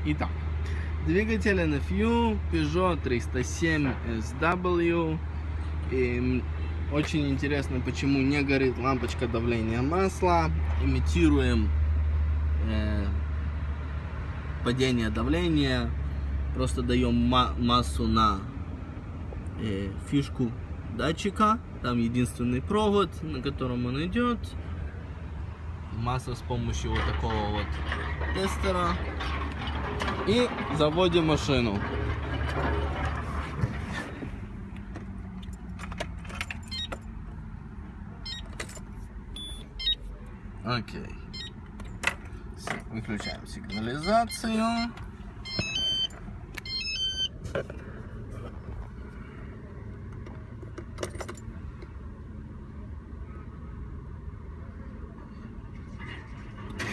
Итак, двигатель NFU Peugeot 307 SW. И очень интересно, почему не горит лампочка давления масла. Имитируем падение давления. Просто даем массу на фишку датчика. Там единственный провод, на котором он идет. Масса с помощью вот такого вот тестера. И заводим машину. Окей. Выключаем сигнализацию.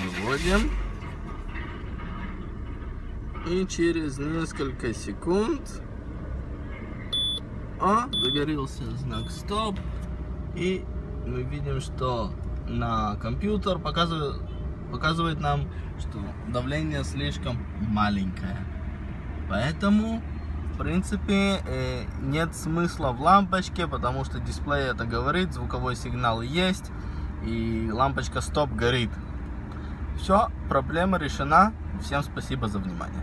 Выводим. И через несколько секунд загорелся знак стоп. И мы видим, что на компьютер показывает нам, что давление слишком маленькое. Поэтому, в принципе, нет смысла в лампочке, потому что дисплей это говорит, звуковой сигнал есть, и лампочка стоп горит. Все, проблема решена. Всем спасибо за внимание.